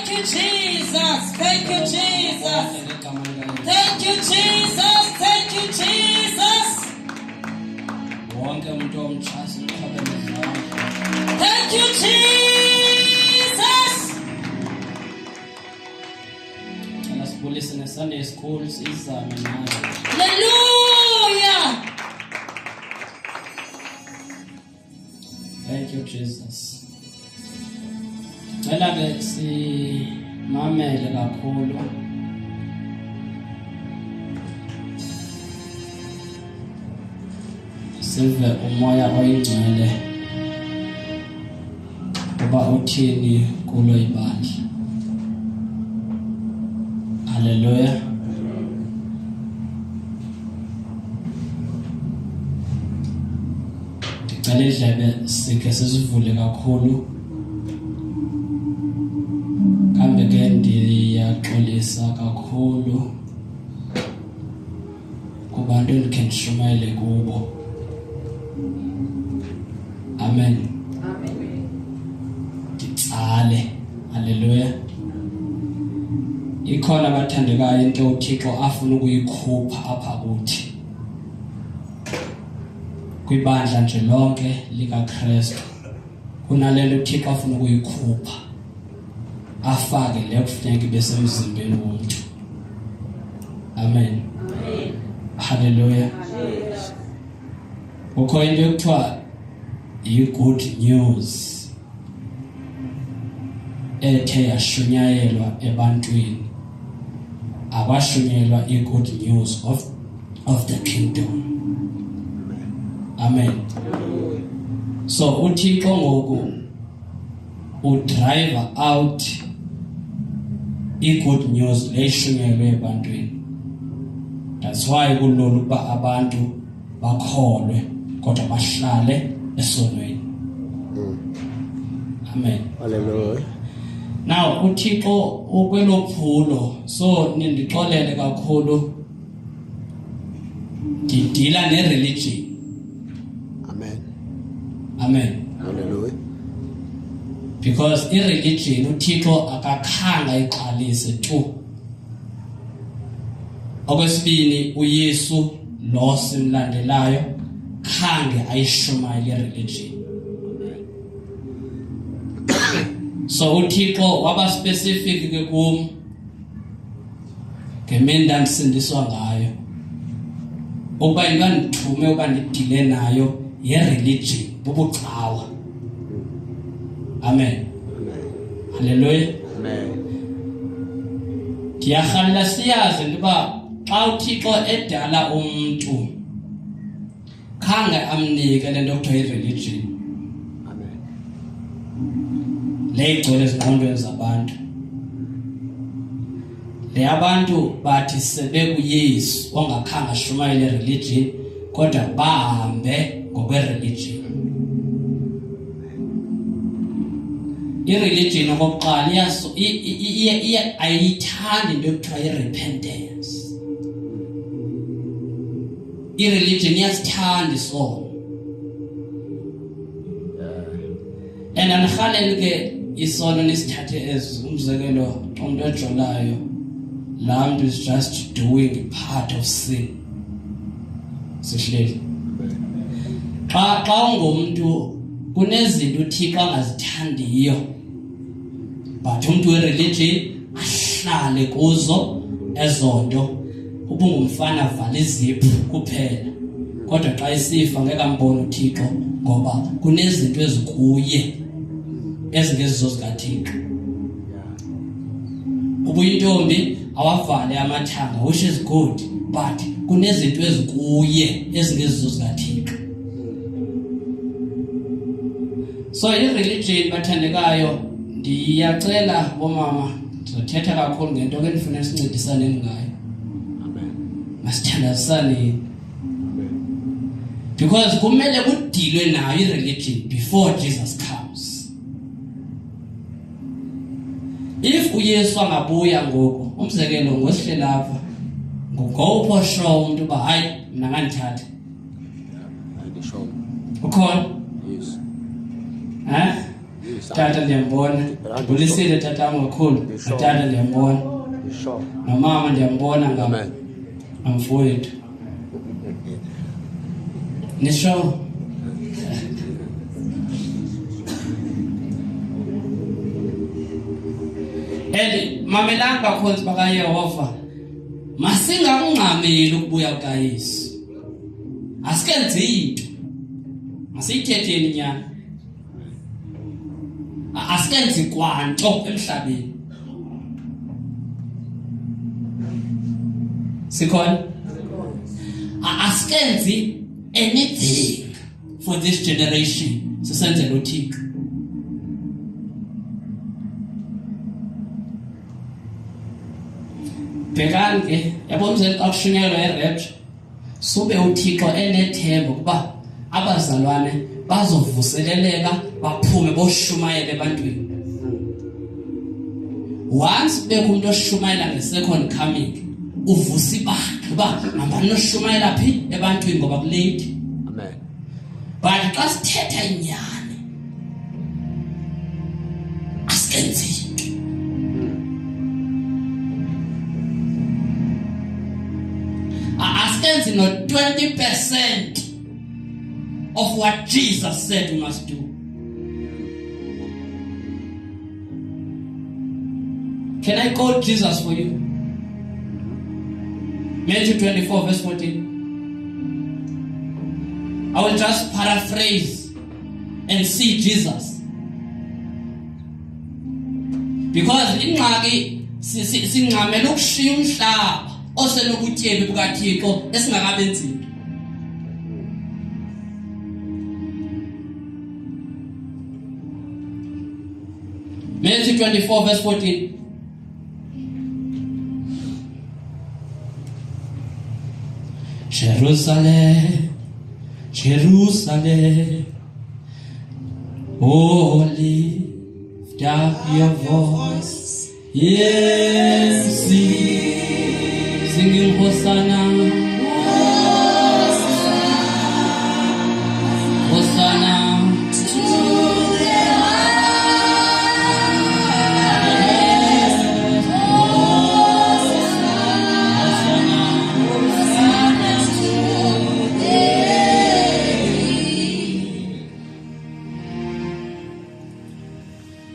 Thank you, Jesus. Thank you, Jesus. Thank you, Jesus. Thank you, Jesus. Thank you, Jesus. Listen to Sunday schools is Hallelujah. Thank you, Jesus. Cela ke simamele kakhulu. Sive umoya oyingcwele kuba uthini kulo ibandla. Hallelujah. Ngicela indlebe sikhe sizivule kakhulu. Kambe ke ndiyaxolisa kakhulu kubantu endikhe ndishumayele kubo. Amen. Amen. Ngitsale. Hallelujah. Ikhona abathandekayo into uThixo afuna ukuyikhupha apha kuthi. Kwibandla nje lonke likaKristu. Kunalento uThixo afuna ukuyikhupha. Afake le kufuneka ibe semzimbeni womuntu. Amen. Amen. Hallelujah. Ukho into ekuthiwa i-good news ethe yashunyayelwa ebantwini. Abashunyelwa i-good news of the kingdom. Amen. So uThixo ngoku udrive out i-good news leshunyelwe ebantwini. That's why kulolu ba abantu bakholwe kodwa bahlale esonweni. Amen. Hallelujah. Now uThixo ukwelophulo so nindixolele kakhulu ngidila ne-religion. Amen. Amen. Hallelujah. Because i-religion uThixo akakhanga iqalise tu. Okwesibini uYesu lo simlandelayo khange ayishumayele i-religion. So uThixo waba specific ke kum ngemini ndandisindiswa ngayo. Ukuba ingandithume uba ndidile nayo ye-religion bubuxawa. Amen. Hallelujah. Amen. Ndiyarhalela siyazi ukuba xa uThixo edala umuntu khange amnike le nto kuthiwa yi-religion. Amen. Le igcwele ezingqondweni zabantu. Le abantu bathi sebekuYesu ongakhange ashumayele i-religion kodwa bahambe ngokwe-religion. I-religion okokuqala ayithandi into ekuthiwa yi-repentance. I-religion iyasithanda isono. And andihaleli ke isono nisithathe as umzekelo umuntu ejolayo. La muntu is just doing part of sin. Sihleli. Xa ungumuntu kunezinto uThixo angazithandiyo. But umuntu we-religion ahlale kuzo ezonto. Ubungumfana vala izipho kuphela. Kodwa xa isifa ngeke ambone uThixo ngoba kunezinto ezikuye ezingezizo zikaThixo. Ubuyintombi awavale amathanga which is good but kunezinto ezikuye ezingezizo zikaThixo. So i-religion bathandekayo ndiyacela bomama ndizothetha kakhulu ngento ke ndifuna sincedisane ngayo. Amen. Masithandazisane. Because kumele kudilwe nayo i-religion before Jesus comes. If uYesu angabuya ngoku umzekelo ngosihle lapha ngopho show umuntu ba hayi mina ngandithatha. I show. Ukhona? Yes. Eh? Yes. Tata ndiyambona. Ulisile tata kakhulu. Tata ndiyambona. Sure. Nomama ndiyambona Amen. ngamfowethu. Nisho. Mamelanga bakhonzi bakaYehova. Masingakungqameli ukubuya kukaYesu. Asikenzi into. Masiyithetheni nyana. Asikenzi kwanto emhlabeni. Sikhona? Asikenzi anything for this generation. Sisenzela uThixo. Bhekani ke yabona umzekelo akushunyelwa eRapture sube uThixo enethemba ukuba abazalwane bazovuseleleka baphume boshumayela ebantwini. Once bekho umuntu oshumayela ngesecond coming uvusa ibandla uba ngabani oshumayela phi ebantwini ngoba kulate. Amen. But xa sithetha inyani asikenzi askenzi no 20% of what Jesus said we must do. Can I quote Jesus for you? Matthew 24 verse 14. I will just paraphrase and see Jesus. Because ingxaki singcamela ukushiya umhlaba osenobutyebi bukaThixo esingakabenzi. Matthew 24 verse 14. Jerusalem, Jerusalem, oh, lift up your voice, yes, singing Hosanna, Hosanna to the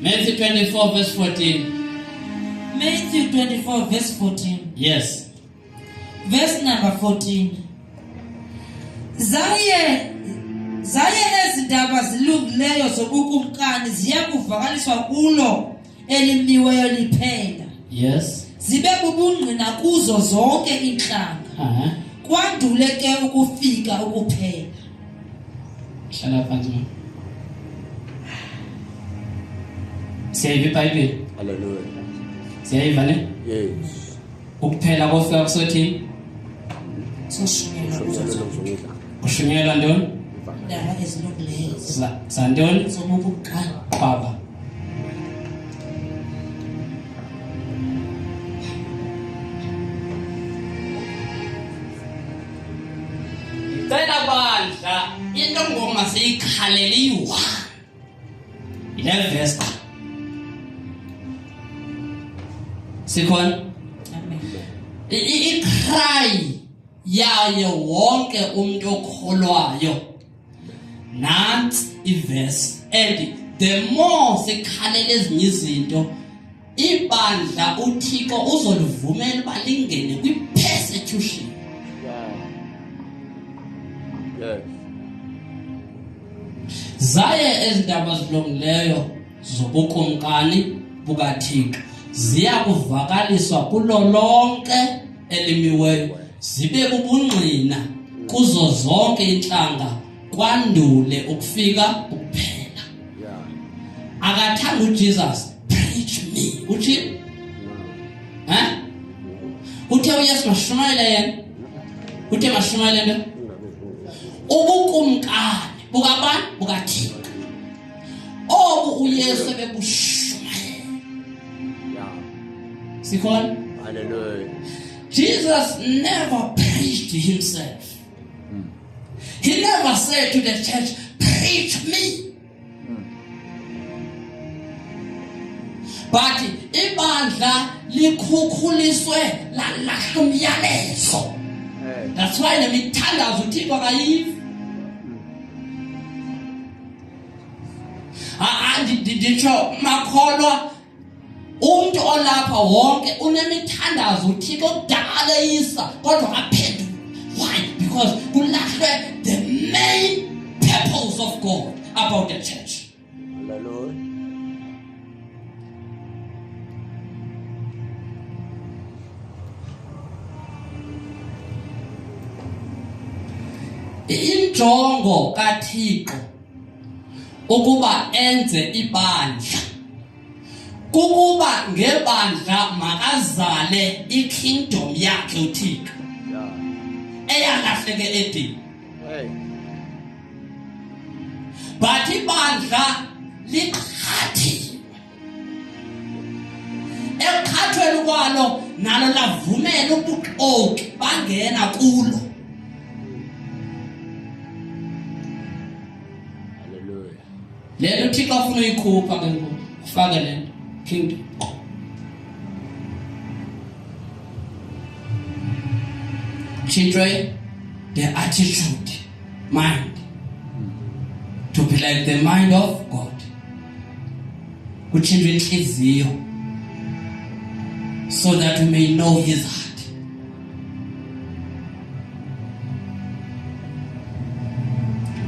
Matthew 24 verse 14. Matthew 24 verse 14. Yes. Verse number 14. Zaye ezindaba zilungileyo zobukumkani ziyakuvakaliswa kulo elimiweyo liphela. Yes. Zibe bubungqina kuzo zonke inhlanga. Kwandule ke ukufika ukuphela. Hlala phansi mama. Siyayiva iBhayibheli. Hallelujah. Siyayiva ne? Yes. Ukuphela kofika kusothini? Soshunyelwa kuzo Ushunyelwa ntoni? indaba ezilungileyo Zantoni? zobukumkani. Baba. Cela bandla into ngoma seyikhalela iyi-1 ile verse. Sikhona? Amen. I-cry yaye wonke umuntu okholwayo nansi iverse, and the more sikhalela ezinye izinto ibandla uThixo uzolivumela balingene kwi-persecution. Yes. Zaye ezindaba zilungileyo zobukumkani bukaThixo ziya kuvakaliswa kulo lonke elimiweyo, zibe bubungqina kuzo zonke inhlanga kwandule ukufika ukuphela. Akathanda uJesus preach me uthi uthe uYesu mashumayela yena, uthe mashumayela nto ubukumkani bukabani bukaThixo obu uYesu ebebushumayela. Sikhona? Hallelujah. Jesus never preached himself. He never said to the church, preach me. but ibandla likhukhuliswe lalahla umyalezo. That's why lemithandazo uThixo akayivi. Nditsho makholwa umuntu olapha wonke unemithandazo uThixo kudala eyisa kodwa kaphendula. Why? Because kulahlwe the main purpose of God about the church. Hallelujah. Injongo kaThixo ukuba enze ibandla kukuba ngebandla makazale ikingdom yakhe uThixo eyalahleke eDini. But ibandla liqhathiwe. Ekhathweni kwalo nalo lavumela ubuxoki bangena kulo. Hallelujah. Lelo uThixo afuna uyikhupha ke ngoku ufake lento kingdom. Children, the attitude, mind, to be like the mind of God. Kuchinjwe inhliziyo, so that we may know his heart.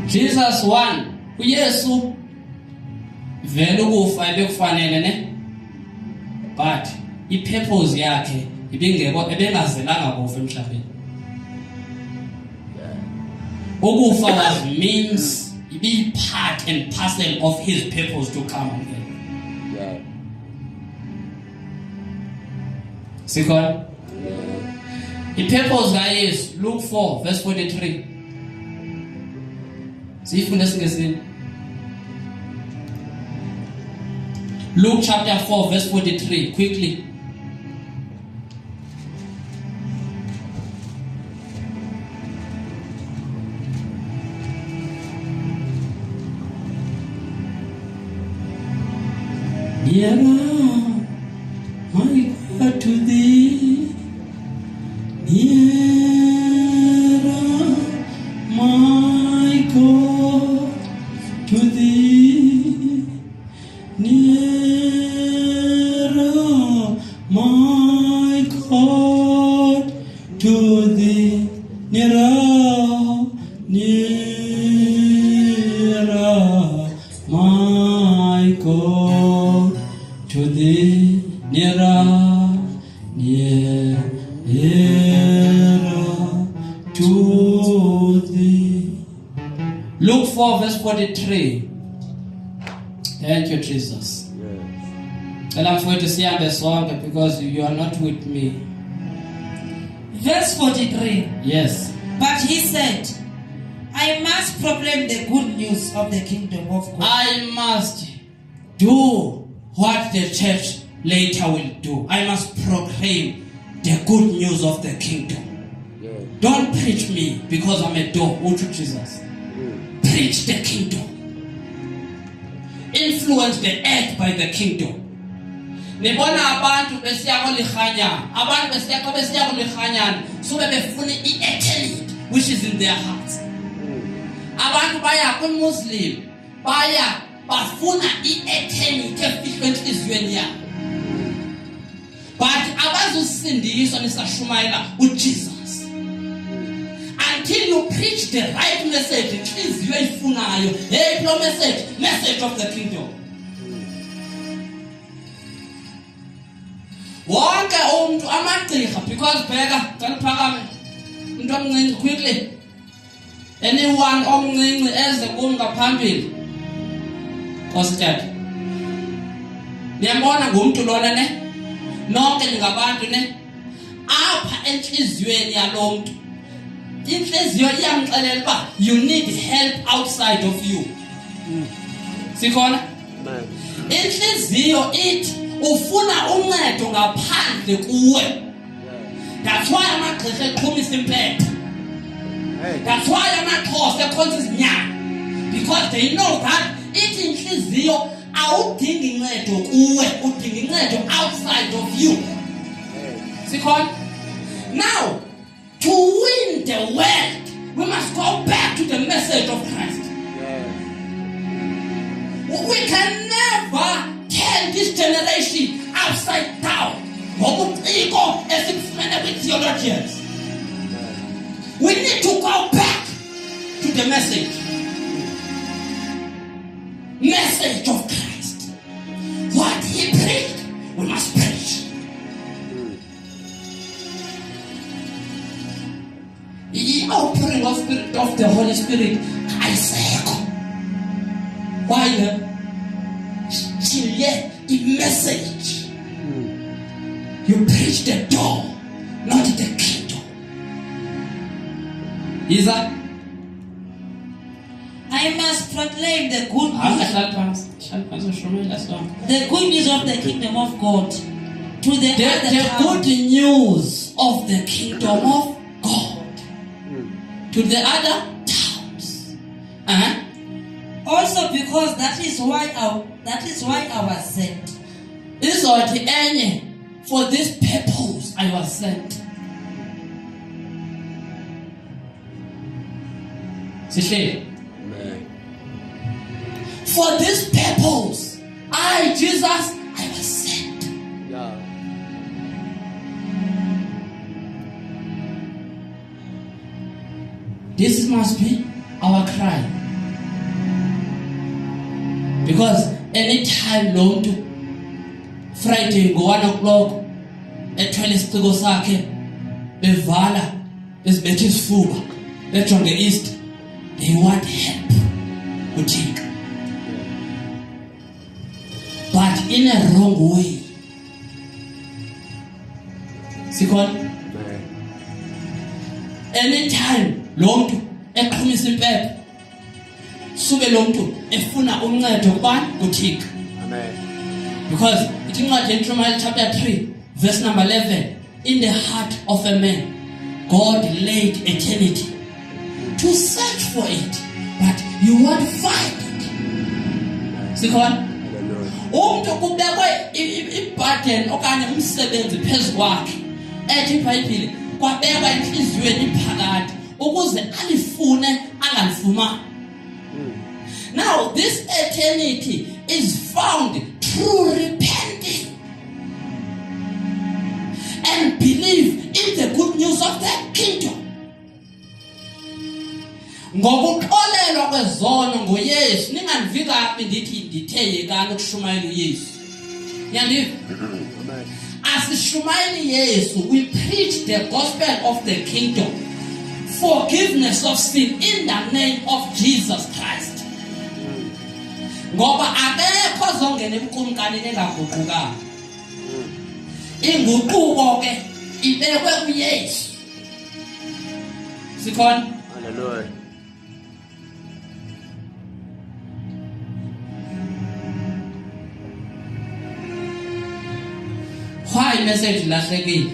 Jesus won. uYesu vele ukufa ebekufanele ne, but ipurpose yakhe ebengazelanga kufa emhlabeni. Ukufa was means be part and parcel of his purpose to come on earth. Yeah. Second, the purpose is Luke 4 verse 43. Sifunde singesini. Luke chapter 4 verse 43 quickly. Nearer, my God, to thee. Nearer, my God, to thee. Nearer, my God, to thee. Nearer, nearer, my God, to thee. Nearer, nearer, to thee. Luke 4 verse 43. Thank you, Jesus. Yes. And I'm going to sing the song because you are not with me. Verse 43. Yes. But he said, I must proclaim the good news of the kingdom of God. I must do what the church later will do. I must proclaim the good news of the kingdom. Yeah. Don't preach me because I'm a dog. Won't you, Jesus? Preach the kingdom. Influence the earth by the kingdom. Nibona abantu besiya kolihanyana. Abantu besiya kolihanyana. Sube befuna i-eternity which is in their hearts. Abantu baya ku-Muslim. Baya bafuna i-eternity efihlwe enhliziyweni yabo. But abazusindiswa nisashumayela uJesus. Until you preach the right message, inhliziyo eyifunayo, hey lo message of the kingdom. Wonke umuntu amagqirha because bheka ngaliphakame umuntu omncinci quickly. Anyone omncinci eze kum ngaphambili. Kosithatha. Niyambona ngumuntu lona ne? Nonke ningabantu ne? Apha enhliziyweni yalomuntu. Inhliziyo iyamxelela uba you need help outside of you. Sikhona? Amen. Inhliziyo ithi ufuna uncedo ngaphandle kuwe. That's why amagqirha eqhumisa impetha. That's why amaXhosa ekhonza izinyanya. Because they know that ithi inhliziyo awudingi incedo kuwe, udinga incedo outside of you. Sikhona? Now, to win the world, we must go back to the message of Christ. We can never turn this generation upside down. With theologians. We need to go back to the message of Christ. What he preached, we must preach. The outpouring of the Holy Spirit, I say, why the message? You preach the door, not the kingdom. Is that? I must proclaim the good news of the kingdom of God to the other good news of the kingdom of God to the other towns. Also, because that is why I was sent. This is what the end. For this purpose I was sent. For this purpose, Jesus, I was sent. Yeah. This must be our cry. Because anytime long to Friday go 1 o'clock ethwele isiciko sakhe bevala bezibethe isifuba bejonge east, they want help uthika, but in a wrong way. Sikhona? Anytime lo muntu eqhumisa impepho sube lo muntu efuna uncedo kubani kuthika. Amen. Because it's in Jeremiah chapter 3, verse number 11. In the heart of a man, God laid eternity to search for it, but you won't find it. See what? Kubekwe ibutton okanye umsebenzi phezu kwakhe ethi iBhayibhile kwabekwa inhliziyweni phakathi ukuze alifune angalifumani. Now this eternity is found through repenting and believe in the good news of the kingdom. Ngokuxolelwa kwezono ngoYesu, ningandivika aphi ndithi nditheyekana ukushumayela uYesu. Yandiva? Asishumayeli Yesu, we preach the gospel of the kingdom, forgiveness of sin in the name of Jesus Christ. Ngoba akekho zongena ebukumkani engaguqukanga. Inguquko ke ibekwe kuYesu. Sikhona? Hallelujah. Why message lahlekile?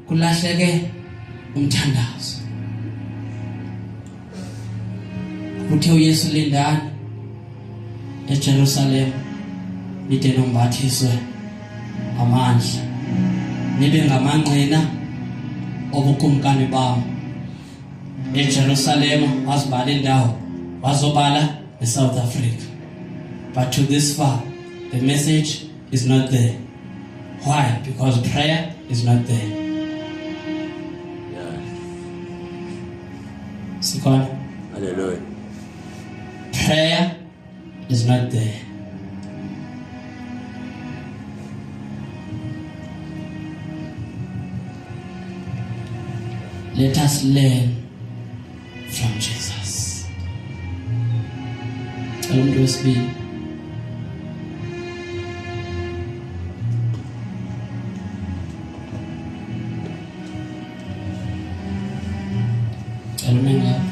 Kulahleke umthandazo. Uthe uYesu lindani eJerusalem nide nombathiswe amandla nibe ngamanqina obukumkani bam. eJerusalem wasibala indawo wazobala eSouth Africa, but to this far the message is not there. Why? Because prayer is not there. Yeah. Second, Hallelujah. prayer is not there. Let us learn from Jesus. Don't speak. Amen.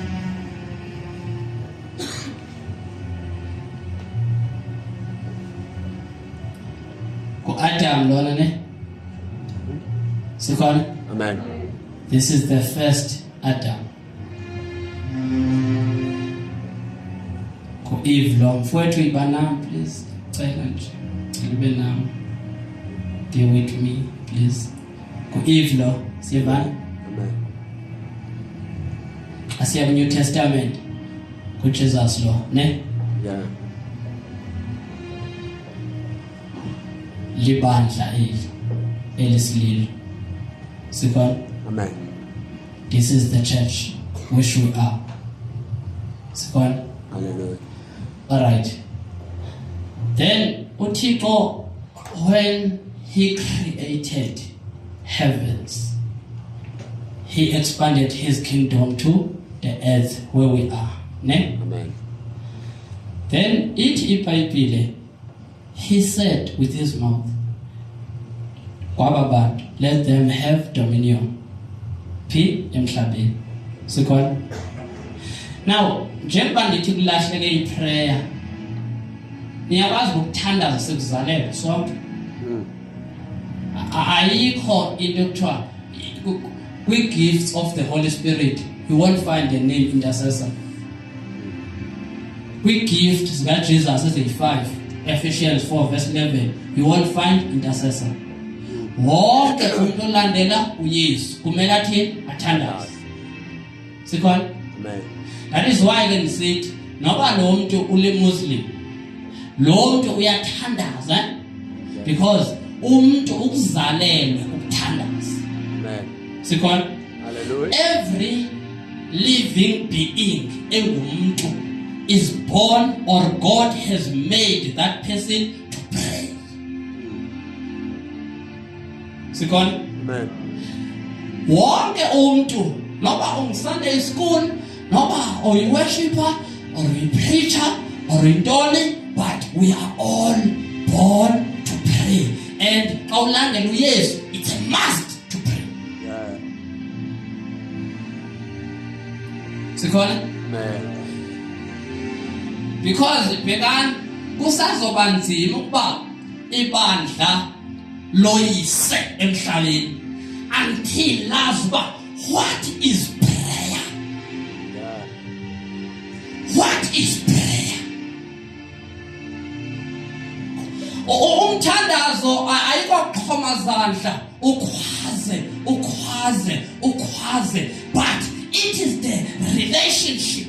Adam lona ne? Second. Amen. This is the first Adam. Eve long. Mfowethu ibana please. silent. Libe now. Deal with me, please. Go evil, Sivan. Amen. I see a New Testament. Go Jesus law, ne? Yeah. Libandla elisililo. Sikon. Amen. This is the church which we are. Sikon. Hallelujah. All right. Then uThixo, when he created heavens, he expanded his kingdom to the earth where we are. Ne? Amen. Then iBhayibhile, he said with his mouth, Kwababantu, let them have dominion. P emhlabeni. Sikon. Now, njengoba ndithi kulahleke iprayer, niyakwazi ukuthandaza sekuzalele sonke. Ayikho into ekuthiwa kwi-gifts of the Holy Spirit you won't find the name intercessor. Kwi-gift zikaJesus eziyi-5, Ephesians 4 verse 11, you won't find intercessor. Wonke umuntu olandela uYesu kumele athi athandaze. Sikhona? Amen. That is why ke ngisithi noba lo muntu uli-Muslim, lo muntu uyathandaza because umuntu ukuzalelwe ukuthandaza. Amen. Sikhona? Hallelujah. Every living being engumuntu is born or God has made that person to pray. Sikhona? Amen. Wonke umuntu noba ungu-Sunday school noba uyi-worshipper or uyi-preacher or intoni, but we are all born to pray. And xa ulandela uYesu, it's a must to pray. Yeah. Sikhona? Amen. Because bhekani kusazoba nzima ukuba ibandla loyise emhlabeni until lazi uba what is prayer. Yeah. What is prayer? Umthandazo ayikho kuxhoma zandla ukhwaze, but it is the relationship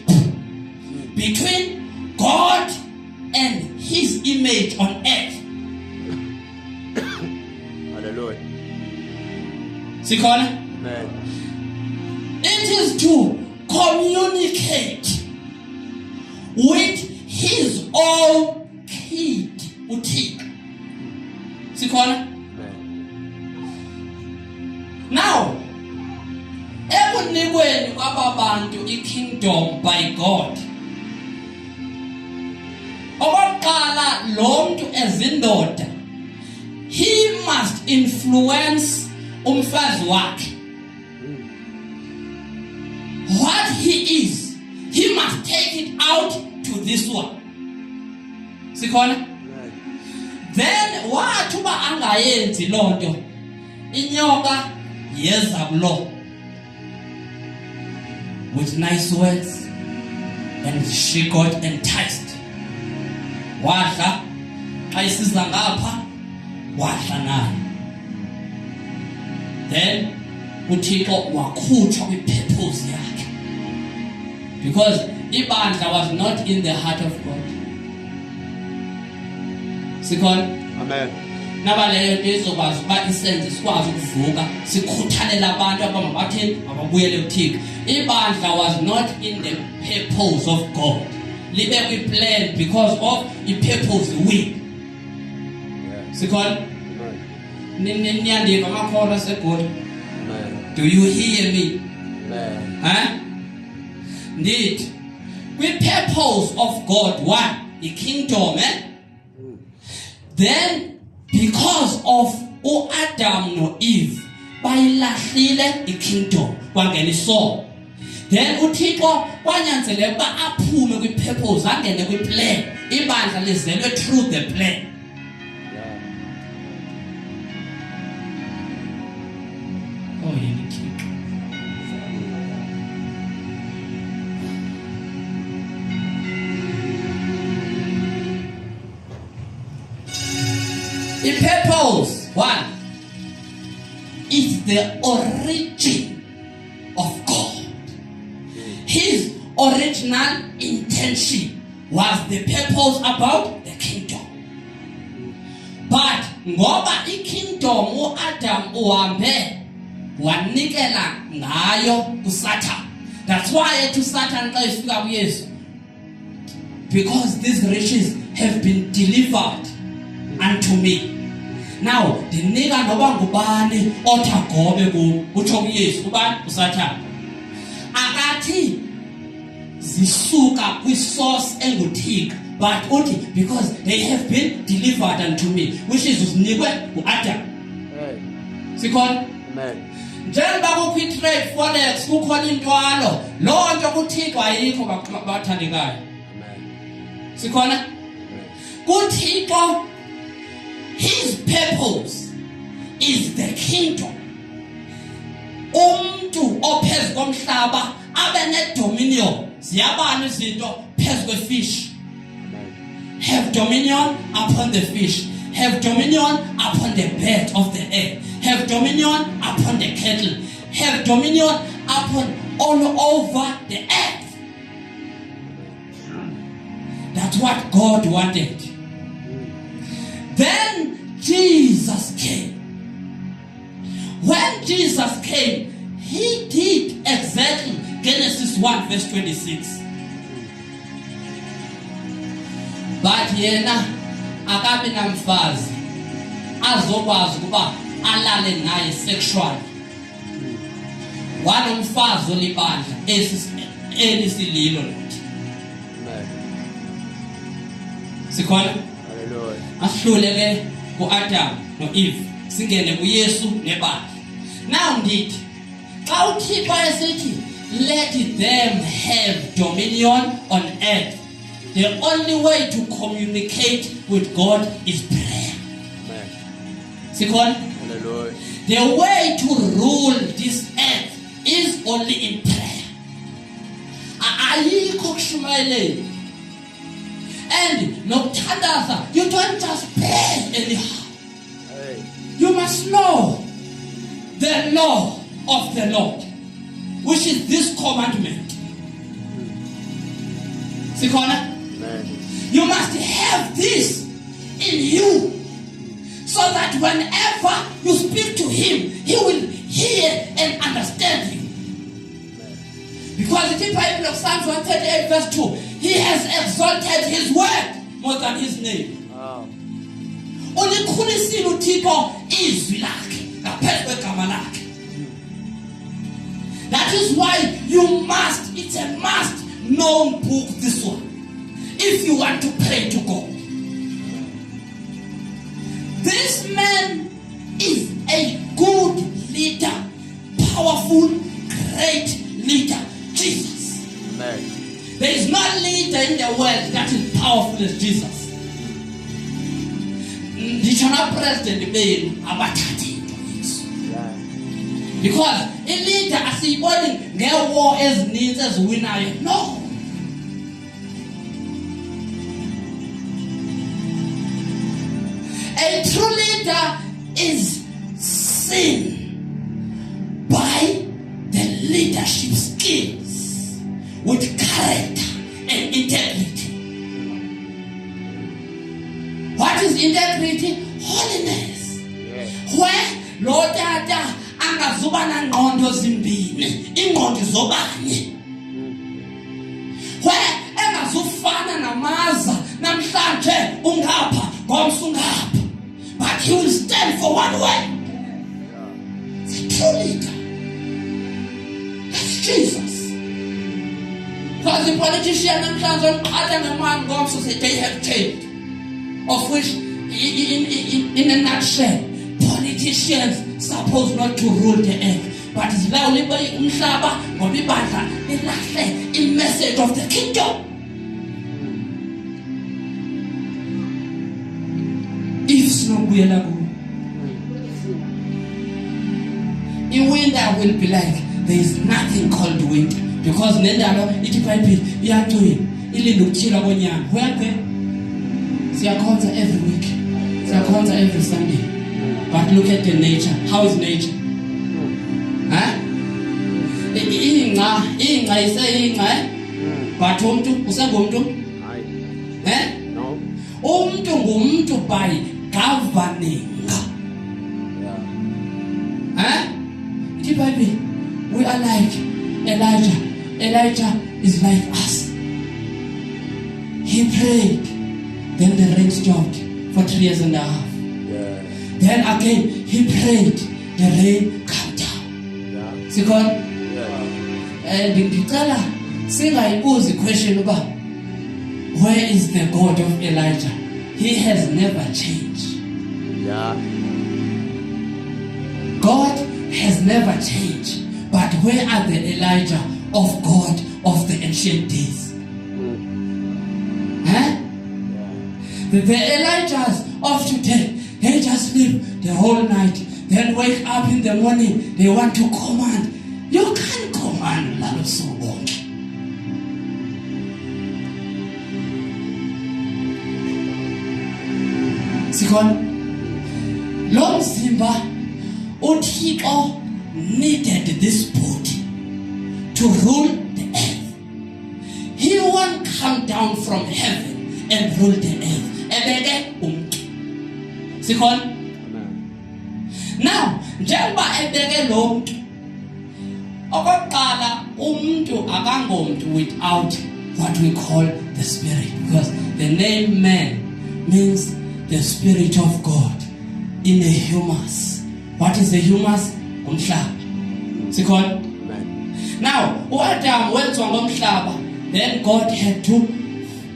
between God and his image on earth. Hallelujah. Sikhona? Amen. It is to communicate with his own kid, uThixo. Sikhona? Amen. Now, ekunikweni kwababantu i-kingdom by God, okokuqala lo muntu ezindoda, he must influence umfazi wakhe. What he is, he must take it out to this one. Sikhona? Amen. Then wathi uba angayenzi loo nto, inyoka yeza kulo with nice words, and she got enticed. Wadla xa isiza ngapha, wadla naye. Then uThixo wakhutshwa kwi-purpose yakhe, because ibandla was not in the heart of God. Sikhona? Amen. Nabaleyo nto izokwazi uba isenze sikwazi ukuvuka sikhuthalele abantu abamabatheni mababuyele kuThixo. Ibandla was not in the purpose of God. Libe kwi-plan because of i-purpose weak. Yeah. Sikhona? Amen. Niyandiva amakhora segoli? Amen. Do you hear me? Amen. Huh? Indeed. Kwi-purpose of God, what? The kingdom, eh? Then, because of Adam no Eve, bayilahlile i-kingdom, kwangena isono. Then uThixo kwanyanzeleka uba aphume kwi-purpose, angene kwi-plan. Ibandla lizelwe through the plan. Yeah. Oh, yini Thixo. The purpose, one, is the origin of God. His original intention was the purpose about the kingdom. But ngoba ikingdom uAdam uhambe wanikela ngayo kuSatan. That's why to Satan xa ifika kuYesu, because these riches have been delivered unto me. Now ndinika noba ngubani othi agobe utsho kuYesu ubani uSatan. Akathi zisuka kwisource enguThixo, but uthi because they have been delivered unto me, which is uzinikwe uAdam. Sikhona? Amen. Njengoba kukho i-trade forex kukhona intwalo, loo nto kuThixo ayikho bathandekayo. Sikhona? kuThixo, his purpose is the kingdom. Umntu ophezu komhlaba abe ne-dominion. Ziyabani izinto phezu kwefish. Have dominion upon the fish. Have dominion upon the bird of the air. Have dominion upon the cattle. Have dominion upon all over the earth. That's what God wanted. Then Jesus came. When Jesus came, he did exactly Genesis 1 verse 26. But yena akabi namfazi azokwazi ukuba alale naye sexually. Wanomfazi olibandla elisililo lothi. Sikhona? Hallelujah. Asihlule ke kuAdam noEve singene kuYesu nebandla. Now ndithi xa uThixo esithi let them have dominion on earth, the only way to communicate with God is prayer. Amen. Sikhona? Hallelujah. The way to rule this earth is only in prayer. Ayikho kushumayela. And nokuthandaza, you don't just pray anyhow. Hey. You must know the law of the Lord, which is this commandment. Sikhona? Amen. You must have this in you, so that whenever you speak to him, he will hear and understand you. Because in the Bible of Psalms 138 verse 2, he has exalted his word more than his name. Wow. Ulikhulisile uThixo izwi lakhe ngaphezu kwegama lakhe. That is why you must, it's a must known book, this one, if you want to pray to God. This man is a good leader, powerful, great leader, Jesus. Amen. There is no leader in the world that is powerful as Jesus. Nditsho na president benu abathathi into yesu. Yeah. Because a leader asiyiboni ngewar ezininzi eziwinayo. No. A true leader is seen by the leadership skills with character and integrity. What is integrity? Holiness. Yeah. Where Lord Tata angazuba na ngqondo zimbini, ingqondo zobanye. Where engazufana namaza namhlanje ungapha ngomso ungapha. But he will stand for one way. It's a true leader. That's Jesus. Because the politician namhlanje omqhatha ngemali ngomso say they have changed. Of which, in a nutshell, politicians supposed not to rule the earth, but it's only by umhlaba ngoba ibandla lilahle i-message of the kingdom. If sinokubuyela kuyo, i-winter will be like there is nothing called winter, because nendalo ithi iBhayibheli iyacwila ilinde ukutyhila konyaka. Where there? Siyakhonza every week. Siyakhonza every Sunday. But look at the nature. How is nature? Huh? Inga ise. But umuntu usengumuntu? Hayi. No. Umuntu ngumuntu by governing. Yeah. The Bible, we are like Elijah. Elijah is like us. He prayed, then the rain stopped for 3 years and a half. Yeah. Then again he prayed, the rain came down. Yeah. Sikon, Yeah. and ngicela singayibuzi question about where is the God of Elijah? He has never changed. Yeah. God has never changed. But where are the Elijah of God of the ancient days? Huh? The Elijahs of today, they just sleep the whole night, then wake up in the morning, they want to command. You can't command lalo sobonke. Sikon, lo mzimba uThixo needed this body to rule the earth. He won't come down from heaven and rule the earth. Ebeke umuntu. Sikon? Amen. Now, njengoba ebeke lo muntu, okokuqala umuntu akangomuntu without what we call the spirit, because the name man means the spirit of God in a humus. What is the humus? Umhlaba. Sikon? Amen. Now, uAdam wenziwa ngomhlaba, then God had to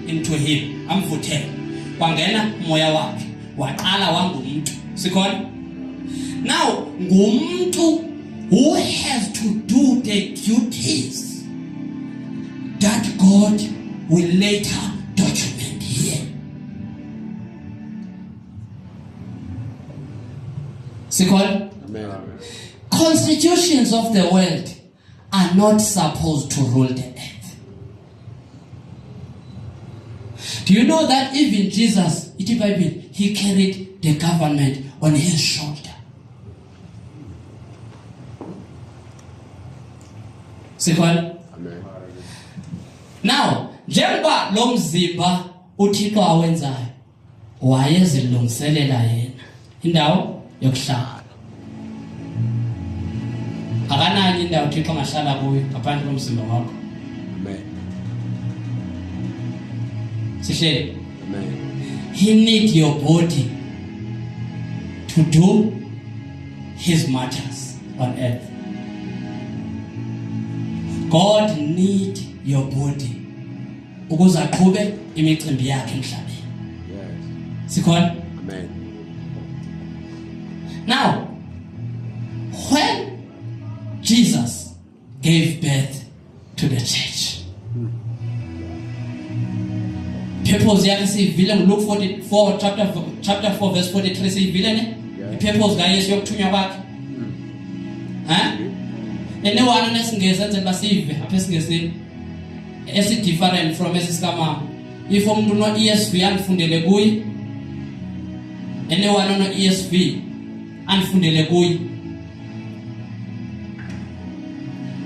into him, amvuthela. Kwangena umoya wakhe, waqala wangumuntu. Sikon? Now, ngumuntu who has to do the duties that God will later document here. Sikon? Amen. Constitutions of the world are not supposed to rule the earth. Do you know that even Jesus, in the Bible, he carried the government on his shoulder? Sikon? Amen. Now, njengoba lo mzimba uThixo awenzayo, wayezilungiselela yena indawo yokuhlala. Akanayo indawo uThixo angahlala kuyo ngaphandle komzimba wakho. Amen. Sihle. Amen. He needs your body to do his matters on earth. God needs your body ukuze aqhube imicimbi yakhe emhlabeni. Yes. Sikon? Amen. Now, when Jesus gave birth to the church, purpose yakhe siyivile ngoLuke 44 chapter 4 verse 43 siyivile ne? Purpose kaYesu yokuthunywa kwakhe. Anyone nesingesi enze basive apha esingesi esi different from esikamama. If umuntu no ESV andifundele kuyi, anyone no ESV andifundele kuyi.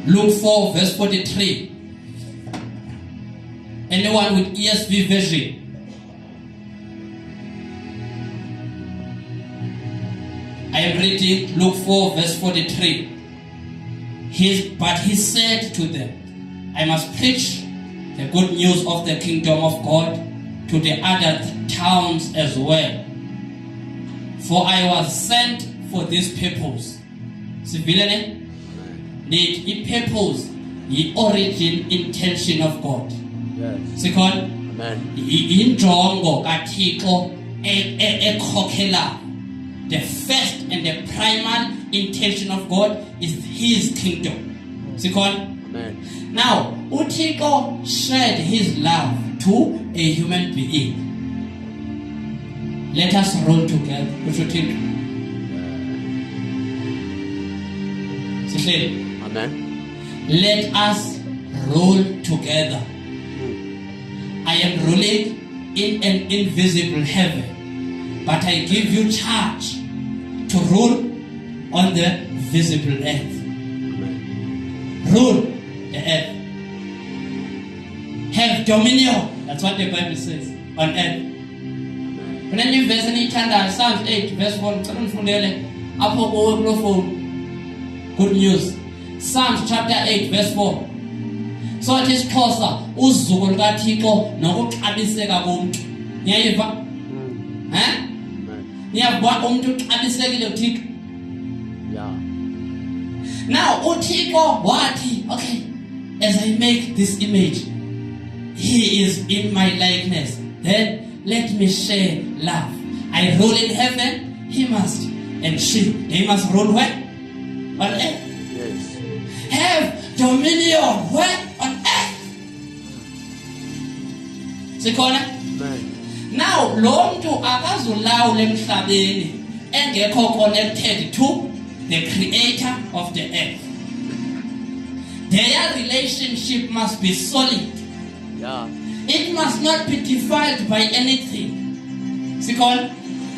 Luke 4 verse 43. Anyone with ESV version? I am reading Luke 4 verse 43. But he said to them, I must preach the good news of the kingdom of God to the other towns as well. For I was sent for this purpose. Sivilene? Need a purpose, the origin, intention of God. Yes. Second, Amen. injongo kaThixo ekhokhela. The first and the primal intention of God is his kingdom. Second, Amen. now uThixo shed his love to a human being. Let us roll together. What you think? Sihle. Amen. Let us roll together. I am ruling in an invisible heaven. but I give you charge to rule on the visible earth. Amen. Rule the earth. Have dominion. That's what the Bible says on earth. Kunenye verse eniyithandayo, Psalms 8 verse 1. Ngicela nifundele apho kulo phone. Good news. Psalms chapter 8 verse 4. So it is Xhosa uzuko lukaThixo nokuxabiseka komuntu. Niyayiva? Niyabona umuntu uxabisekile uThixo. Yeah. Now uThixo wathi, okay, as I make this image, he is in my likeness. Then let me share love. I rule in heaven, he must, and they must rule where? On earth. Yes. Have dominion where? On earth. Sikhona? Amen. Now lo muntu akazulawula emhlabeni engekho connected to the creator of the earth. Their relationship must be solid. Yeah. It must not be defiled by anything. Sikhona?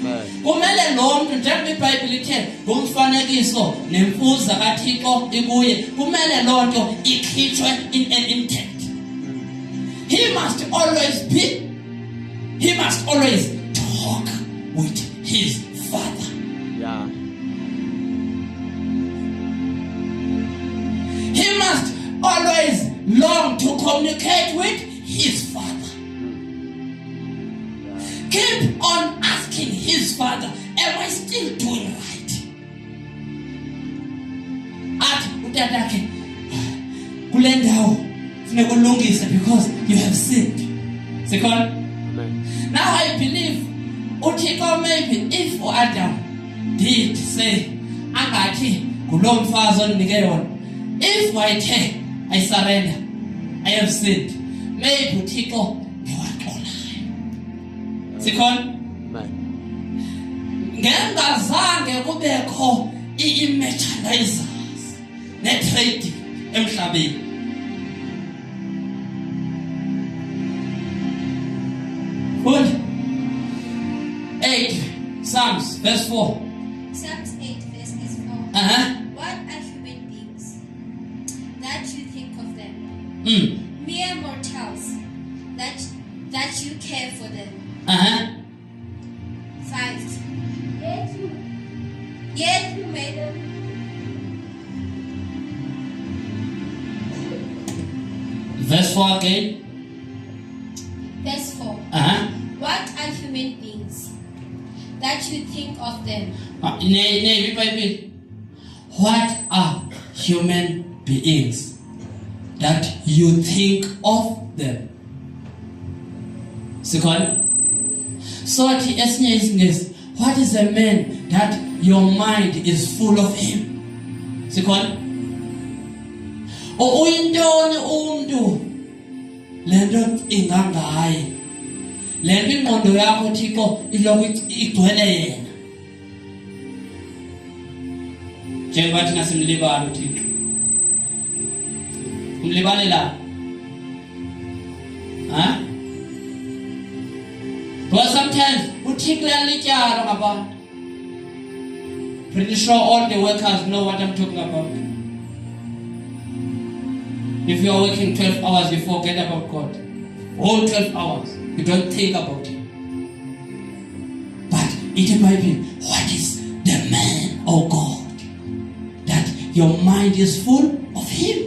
Amen. Kumele lo muntu njengoba iBhayibheli ithe ngomfanekiso nemfuza kaThixo ikuye, kumele lo nto ikhitshwe in an intent. He must always talk with his father. Yeah. He must always long to communicate with his father. Yeah. Keep on asking his father, am I still doing right? Athi utatakhe kule ndawo funeka ulungise because you have sinned. Sikhona? Amen. Now I believe uThixo maybe if Adam did say angathi kulo mfazi onike yona, if I surrender, I have sinned, maybe uThixo ngiwaxolayo. Sikhona? Amen. Ngengazange kubekho i-merchandisers ne-trading emhlabeni. Good. 8 Psalms verse 4. Psalms 8 verse 4. Uh-huh. What are human beings that you think of them? Mere mortals that you care for them. Uh-huh. 5. Yet you made them. Verse 4 again. Verse 4. Uh-huh. What are human beings that you think of them? What are human beings that you think of them? Second. So esinye isingesi, what is a man that your mind is full of him? Second. Uyintoni umuntu lento ingangaye, lento ingqondo yakho Thixo ilokhu igcwele yena. Njengoba thina simlibala uThixo, umlibalela because sometimes uThixo uyalityala ngabantu. Pretty sure all the workers know what I'm talking about. If you are working 12 hours, you forget about God. All 12 hours, you don't think about Him. But it might be, what is the man, oh God, that your mind is full of Him?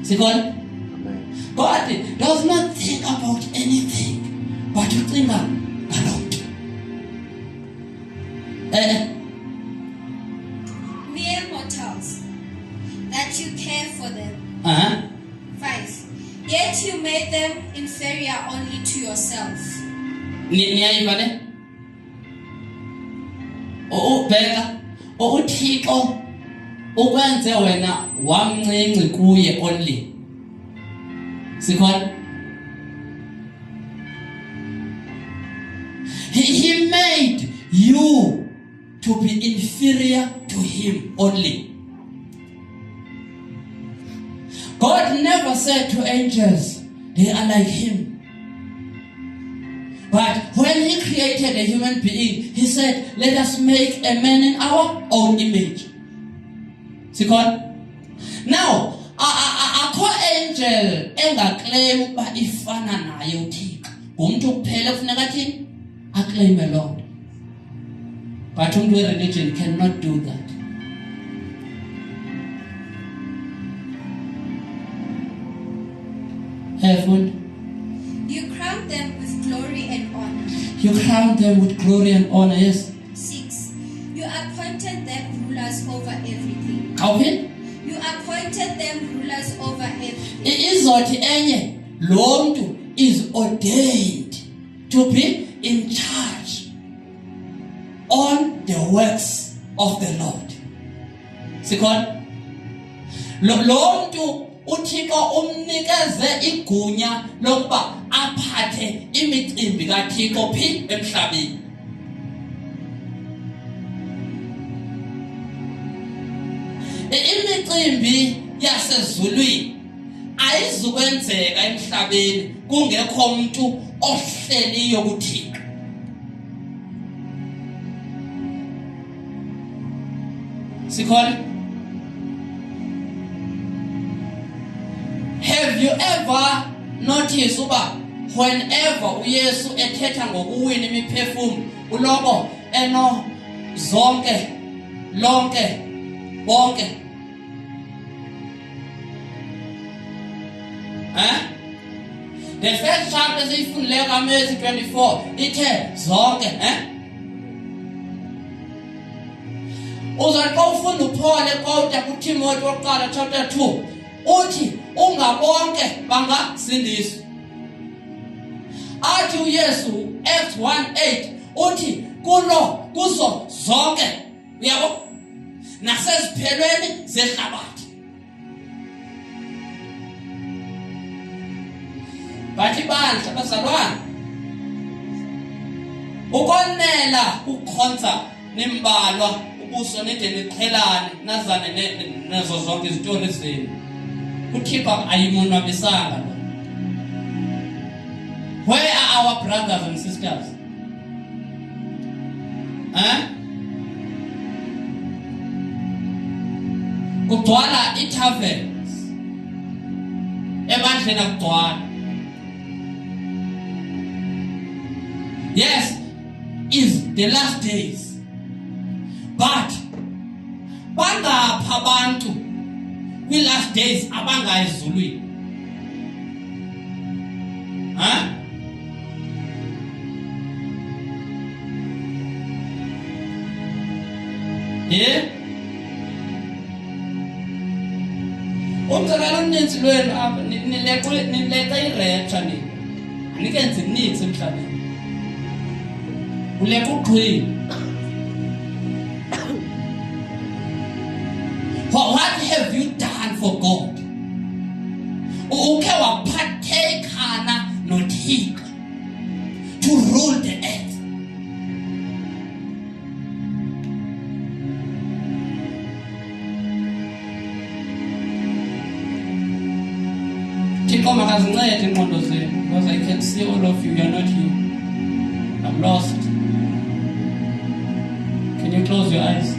See God? Amen. God does not think about anything, but you think a lot. Mere mortals that you care for them. 5. Yet you made them inferior only to yourself. Niyayibale? Ubheka uThixo ukwenze wena wamncinci kuye only. Sikhona? He made you to be inferior to him only. God never said to angels, they are like him. But when he created a human being, he said, let us make a man in our own image. See God? Now, akho angel engaclaim uba ifana naye uThixo. Umuntu kuphela kufuneka athini? Acclaim the Lord. But umuntu religion cannot do that. Heaven. You crown them with glory and honor. You crown them with glory and honor, yes. 6. You appointed them rulers over everything. Okay? You appointed them rulers over everything. Izothi enye lo muntu is ordained to be in charge on the works of the Lord. Sikon? Lo muntu uThixo umnikeze igunya lokuba aphathe imicimbi kaThixo phi emhlabeni. Imicimbi yasezulwini ayizukwenzeka emhlabeni kungekho umuntu ohleliyo kuThixo. Sikhona? Have you ever noticed uba whenever uYesu ethetha ngokuwina imiphefumulo uloko eno zonke lonke bonke? The first chapter siyifundile kaMatthew 24 ithe zonke uzathi ufunda uPaul equote kuTimothy wokuqala chapter 2 uthi ungabonke bangasindiswa. Athi uYesu Acts 1:8 uthi kuzo zonke uyabo naseziphelweni zehlabathi. Bathi bandla bazalwane ukonela ukukhonza nimbalwa ubuso nide niqhelane nazane nazo zonke izitori zenu uThixo ayimonwabisanga lo. Where are our brothers and sisters? Kugcwala itaverns ebandleni akugcwala. Yes, is the last days. But bangapha abantu kwi last days abangayizulwini. Yeah. Umzekelo uninzi lwenu apha nileqa irepture nini. Anikenzi nix emhlabeni. Uleqa uqhwili. What have you done for God? Uke waphathekana noThixo to rule the earth. Thixo makazincede ingqondo zenu because I can see all of you are not here. I'm lost. Can you close your eyes?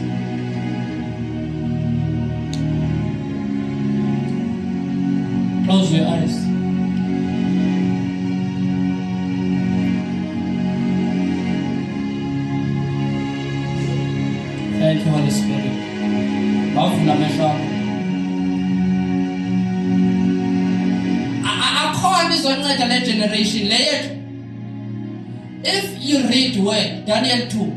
Close your eyes. Thank you, Holy Spirit. Bavula amehlo akho. Akhona izonceda le generation le yethu. If you read well, Daniel 2,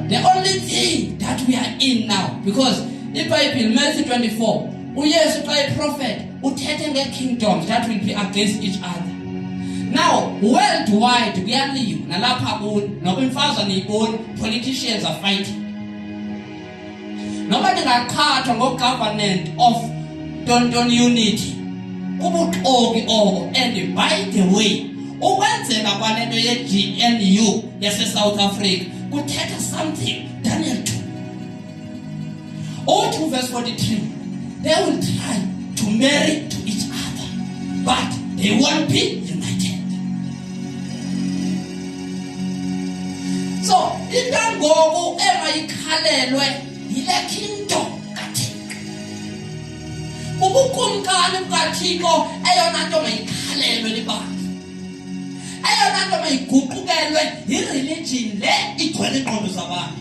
the only thing that we are in now, because iBhayibheli Matthew 24 uYesu xa prophet uthethe nge-kingdoms that will be against each other. Now worldwide kuyaliwa nalapha kulo noba imfazwe niyiboni politicians are fighting. Noba ndingaqhathwa ngo-government of Tonton Unity ubuxoki oko. And by the way ukwenzeka kwanento ye-GNU yase-South Africa kuthetha something. Daniel 2 to verse 43, they will try to marry to each other, but they won't be united. So into ngoku emayikhalelwe yile kingdom kaThixo. Ubukumkani bukaThixo eyona nto mayikhalelwe libandla. Eyona nto mayiguqukelwe yi-religion le igcwele ingqondo zabantu.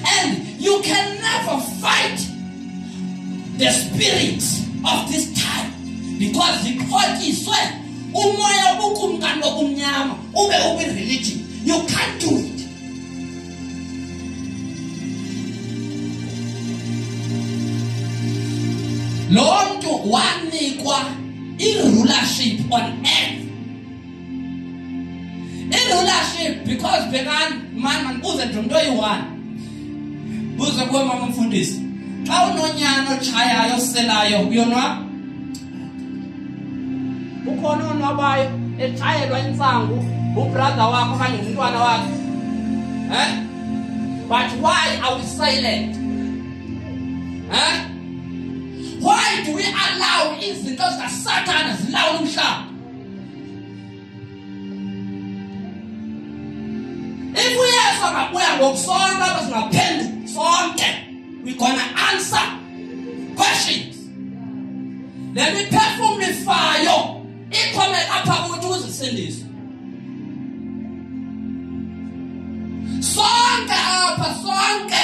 And you can never fight the spirit of this time because ziphotyiswe umoya obukumkani obumnyama ube ubi-religion. You can't do it. Lo mntu wanikwa i-rulership on earth. I-rulership because bhekani man buze nje umuntu oyi-1. Buze kuwe mama mfundisi. Xa unonyana otshayayo oselayo uyonwaba? Ukhona onwabayo etshayelwa intsangu ubrother wakho okanye umntwana wakhe? But why are we silent? Why do we allow izinto zikaSathane zilawule umhlaba? If we have ngabuya ngokusonto abasingaphenduka sonke, we're gonna answer questions. Le miphefumlifayo ikhona apha kuthi uzisindise. Sonke apha sonke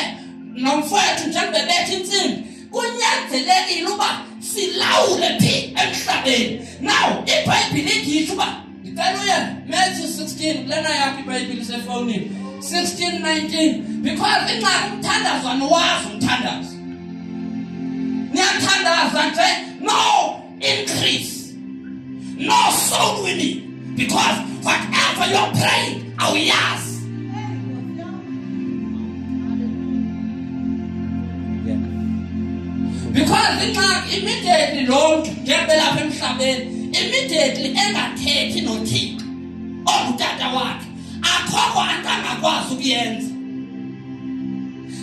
nomfowethu njengoba bethi intsimbi kunyanzelekile uba silawule phi emhlabeni. Now iBhayibhile ithi uba ngicela uye Matthew 16 kulena yakho iBhayibhile isefowunini 16:19 because inxa umthandazwana wazi umthandazo. Niyathandaza nje no increase, no soul winning because whatever you're praying awuyazi. Because inxa immediately lo mntu njengoba lapha emhlabeni immediately engathethi noThixo ongutata wakhe akho kwanto angakwazi ukuyenza.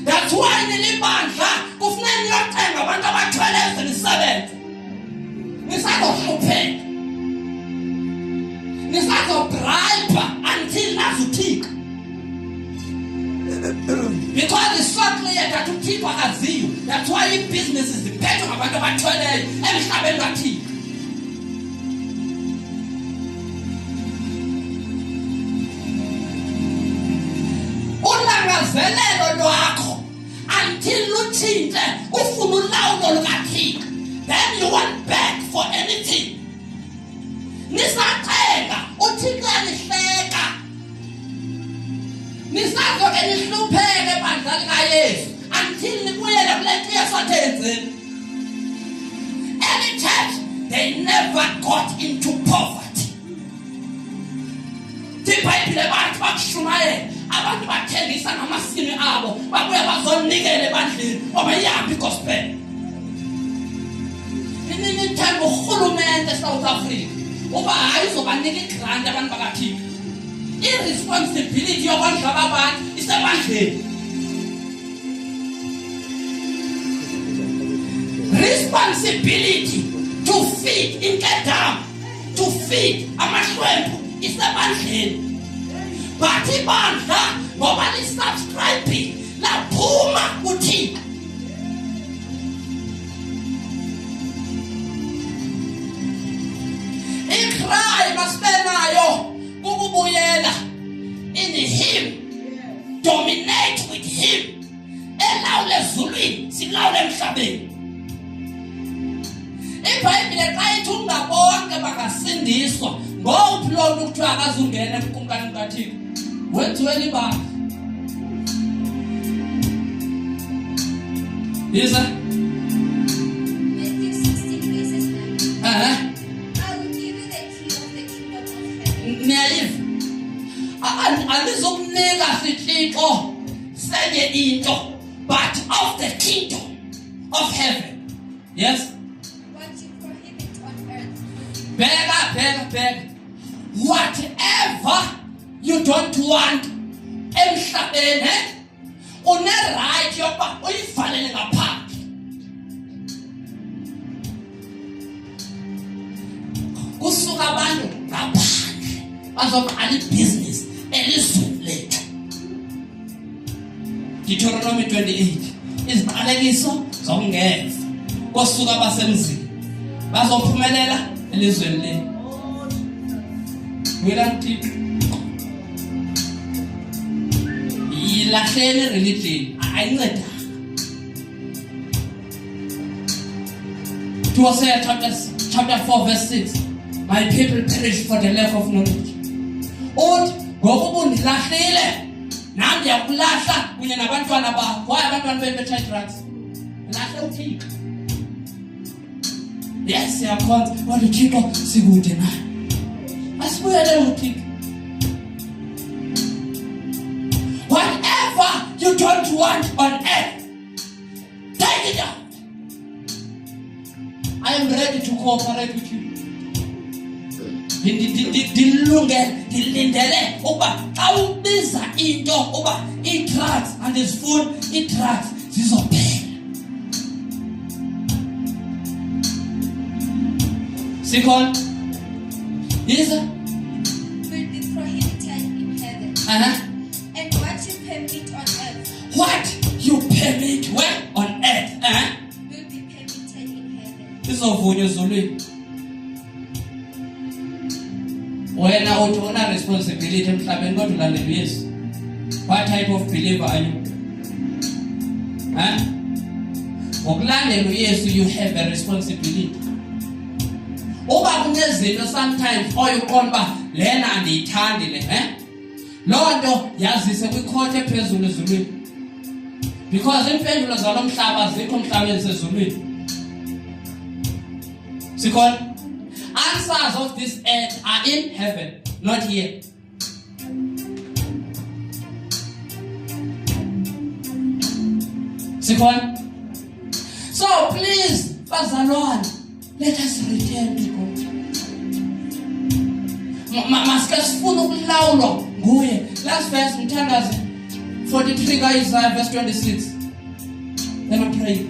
That's why nilibandla kufuneka niyocenga abantu abathwele ezinisebenza. Nisazohlupheka, nisazobribe until nazuthika. Because it's so clear that uThixo akaziyo. That's why business is dependent on abantu abathweleyo emhlabeni kaThixo. Ulangazelelo lwakho until luthinte ufuna ulawulo lukaThixo. Then you want back for anything. Nisacenga uThixo yanihleka. Nisazoke nihlupheke bandla likaYesu until nibuyele kule nto Yesu athenzeni. Any church, they never got into poverty. iBhayibhile bathi bakushumayela abantu bathengisa namasimi abo babuye bazonikele ebandleni obeyihambi igospel. Nini themba urhulumente eSouth Africa uba hayi uzobanika igrant abantu bakaThixo. I-responsibility yokondla abantu isebandleni. Responsibility to feed inkedama, to feed amahlwempu isebandleni. But ibandla ngoba lisubscribe laphuma kuThixo. Icry masibenayo ukubuyela in him, dominate with him. Elawule ezulwini silawule emhlabeni. iBhayibhile xa ithi ungabonke bangasindiswa ngowuphi lo nto kuthiwa akazungena ebukumkani bukaThixo wenziwe libandla. Yes, sir. Matthew 16 verses 9. I will give you the key of the kingdom of heaven. Niyayiva andizokunika sithixo senye into but of the kingdom of heaven. Yes. What you prohibit on earth. Bega. Whatever you don't want emhlabeni une-right yokuba uyivalele ngaphandle. Kusuka abantu ngaphandle bazoqala ibhizinisi elizweni lethu. Deuteronomy 28 iziqalekiso zokungeza kosuka basemzini bazophumelela elizweni lethu. Wilanti ilahlele religion ayinceda. To Hosea chapter 4 verse 6, my people perish for the lack of knowledge. Uthi ngokuba undilahlile nami ndiyakulahla kunye nabantwana bakho. Why abantwana benu bethatha drugs? Lahle uThixo. Yes, siyakhonza kodwa uThixo sikude naye. Asibuyele uThixo. Whatever you don't want on earth, take it out. I am ready to cooperate with you. Dilindele uba xa ubiza into uba i-drugs and his food i-drugs zizophela. Sikon Isa will be prohibited in heaven. And what you permit on earth. What you permit where on earth will be permitted in heaven. Izovunywa ezulwini. Wena uthi una responsibility emhlabeni kodwa ulalela uYesu. What type of believer are you? Ngokulandela uYesu you have a responsibility. Uba kunezinto sometimes oyuqonda lena andiyithandi le lonto yazise kwicourt ephezulu ezulwini. Because impendulo zalo mhlaba azikho emhlabeni sezulwini. Sikon answers of this earth are in heaven, not here. Sikon. So please, bazalwane, let us return to God. Masike sifuna ukulawulwa nguye. Last verse mthandaze 43 ka-Isaiah verse 26. Let me pray.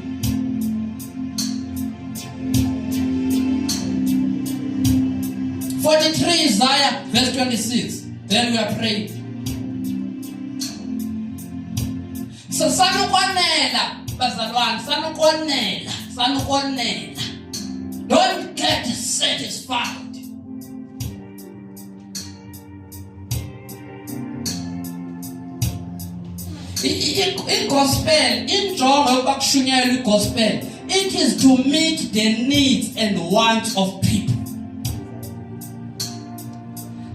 Isaiah verse 26. Then we are praying. So sanukwanela bazalwane, sanukwanela. Don't get satisfied. In gospel, injongo yokushunyayela igospel, it is to meet the needs and wants of people.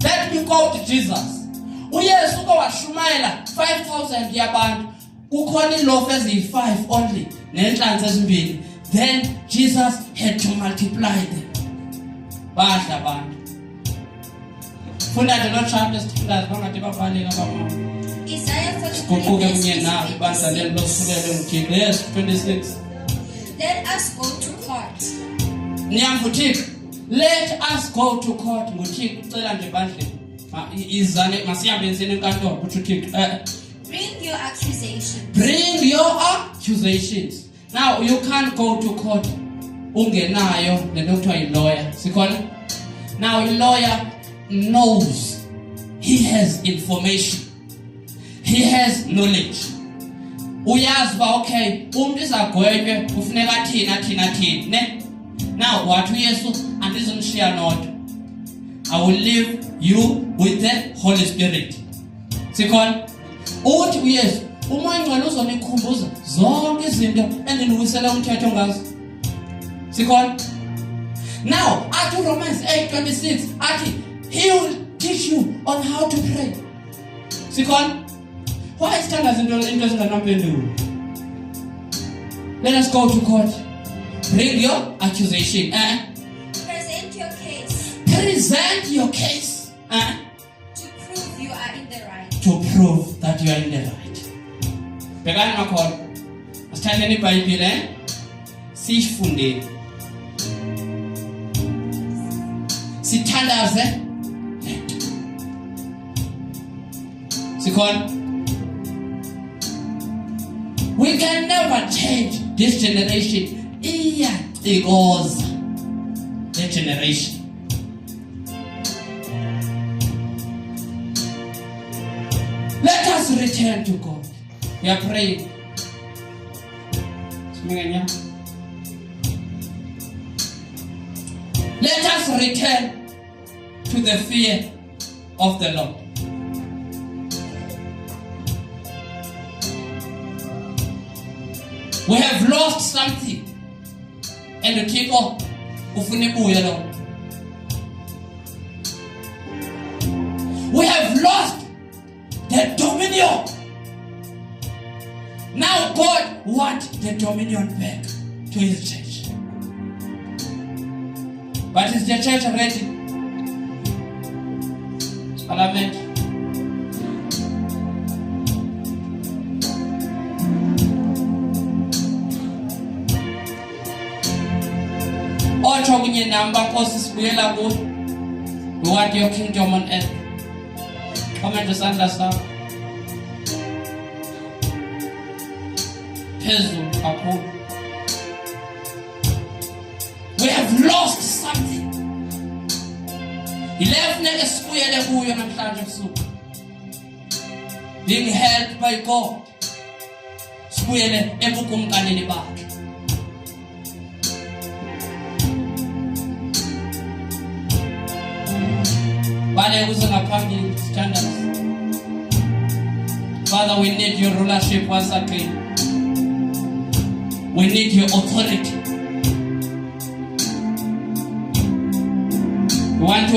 Let me quote Jesus. uYesu kwashumayela 5,000 yabantu, kukhona ilofu eziyi5 only nenhlanzi ezimbili. Then Jesus had to multiply them. Badla abantu. Funda the Lord chapter 6 bangathi babaleka bamama. Isaiah 43 Kuquke kunye nawe bazalelo losukele uMthixo. Yes, 26. Let us go to court. Nyamvuthixo. Let us go to court. Nguthixo ucela nje bandle. Izane masihambe enzeni enkantolo kuthi uThixo. Bring your accusations. Bring your accusations. Now you can't go to court ungenayo lento kuthiwa yi-lawyer. Sikhona? Now a lawyer knows. He has information. He has knowledge. Uyazi ba okay, umuntu izagwetywe kufuneka athini ne? Now what uYesu andizomshiya nodwa. I will leave you with the Holy Spirit. Sikhona? Uthi uYesu umoya ngcwele uzonikhumbuza zonke izinto endiniwisela umthetho ngazo. Sikhona? Now at Romans 8:26 athi he will teach you on how to pray. Sikhona? Why stand as into zinganampendulo? Let us go to court. Bring your accusation. Present your case. Present your case. To prove you are in the right. To prove that you are in the right. Begani makhona. Asithandeni iBhayibhile sifundeni. Sithandaze. Sikhona? We can never change this generation. Iyacikoza the generation. us return to God. We are praying. Let us return to the fear of the Lord. We have lost something, and the people we have lost the dominion. Now God wants the dominion back to his church. But is the church ready? Parliament. Ocho kunye namba Nkosi sibuyela kuwe. We want your kingdom on earth. Come to Sandra Sam. We have lost something. Being held by God. Father, we need your rulership once again. We need your authority. We want to